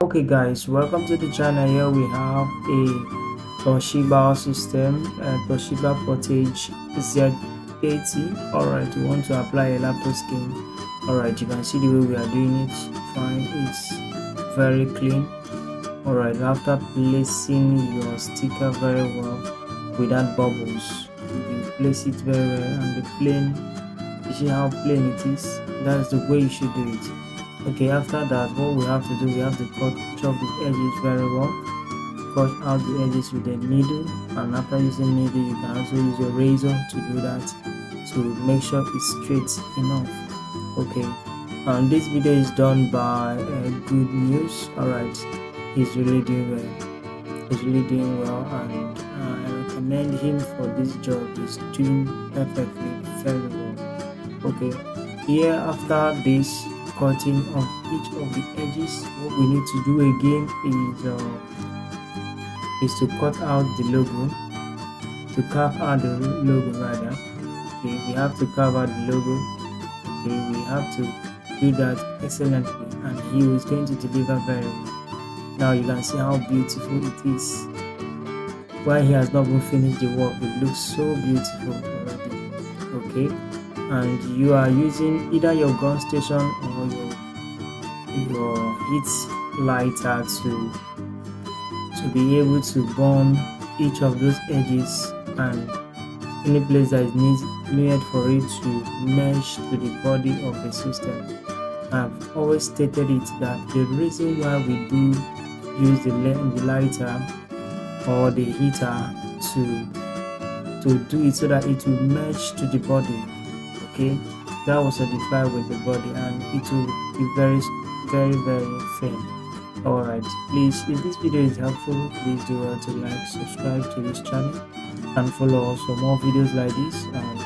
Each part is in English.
Okay guys, welcome to the channel. Here we have a Toshiba system, Toshiba Portege Z30. Alright, we want to apply a laptop skin. Alright, you can see the way we are doing it. Fine, it's very clean. Alright, after placing your sticker very well without bubbles, you place it very well, and the plane, you see how plain it is. That's the way you should do it. Okay, after that, what we have to do, we have to chop the edges very well, cut out the edges with a needle, and after using needle you can also use your razor to do that, to make sure it's straight enough. Okay, and this video is done by Good News. Alright, he's really doing well, and I recommend him for this job. He's doing perfectly, very well. Okay, here after this cutting of each of the edges, what we need to do again is to cut out the logo, to carve out the logo rather. Okay, we have to carve out the logo. Okay, we have to do that excellently, and he is going to deliver very well. Now you can see how beautiful it is. While he has not even finished the work, it looks so beautiful already. Okay, and you are using either your gun station or your heat lighter to be able to burn each of those edges, and any place that is needed for it to mesh to the body of the system. I've always stated it that the reason why we do use the lighter or the heater to do it so that it will mesh to the body. Okay, that will solidify with the body, and it will be very thin. Alright, please, if this video is helpful, please do well to like, subscribe to this channel, and follow us for more videos like this. And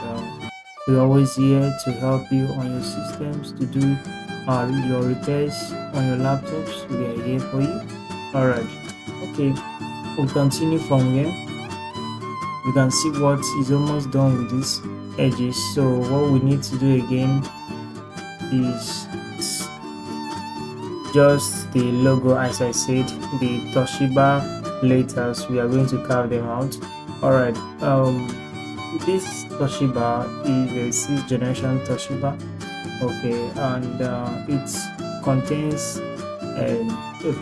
we're always here to help you on your systems, to do your repairs on your laptops. We are here for you. Alright, okay, we'll continue from here. You can see what is almost done with this edges. So what we need to do again is just the logo. As I said, the Toshiba letters, we are going to carve them out. Alright, this Toshiba is a 6th generation Toshiba. Okay, and it contains a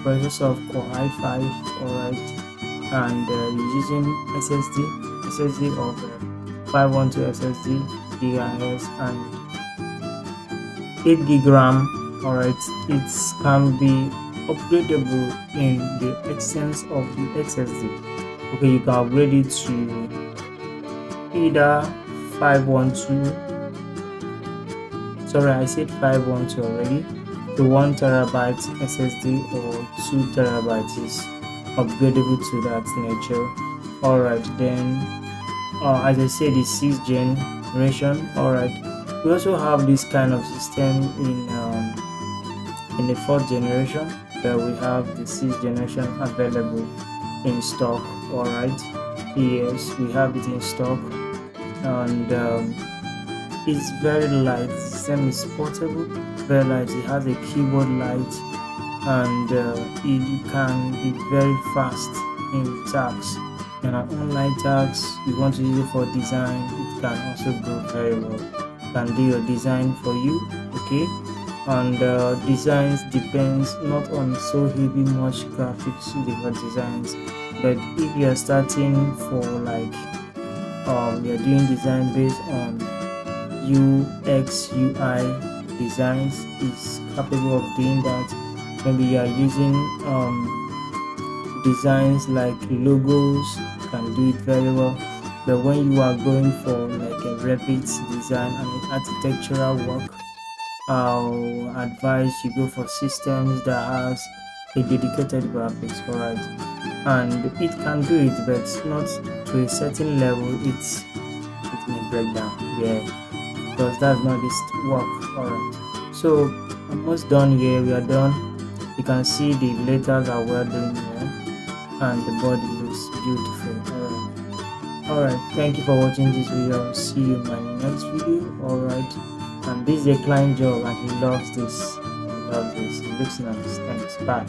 processor of Core i5. Alright, and using SSD of 512 SSD gigahertz and 8 gig RAM. Alright, it can be upgradable in the essence of the SSD. Okay, you can upgrade it to either 512, sorry, I said 512 already, to 1 terabyte SSD, or 2 terabytes is upgradable to that nature. Alright, then as I said, the 6th generation. Alright, we also have this kind of system in the 4th generation, where we have the 6th generation available in stock. Alright, yes, we have it in stock, and it's very light. The system is portable, very light. It has a keyboard light, and it can be very fast in tasks. And online tasks, you want to use it for design, it can also go very well. It can do your design for you. Okay, and designs depends not on so heavy much graphics for designs, but if you are starting for like you're doing design based on UX UI designs, is capable of doing that. Maybe you are using designs like logos, can do it very well. But when you are going for like a Revit design and an architectural work, I'll advise you go for systems that has a dedicated graphics. Alright, and it can do it, but not to a certain level. It may break down, yeah, because that's not this work. Alright, so almost done here. We are done. You can see the letters are well done here, and the body looks beautiful. Alright, thank you for watching this video. I'll see you in my next video. Alright, and this is a client job, and he loves this. It looks nice. Thanks. Bye.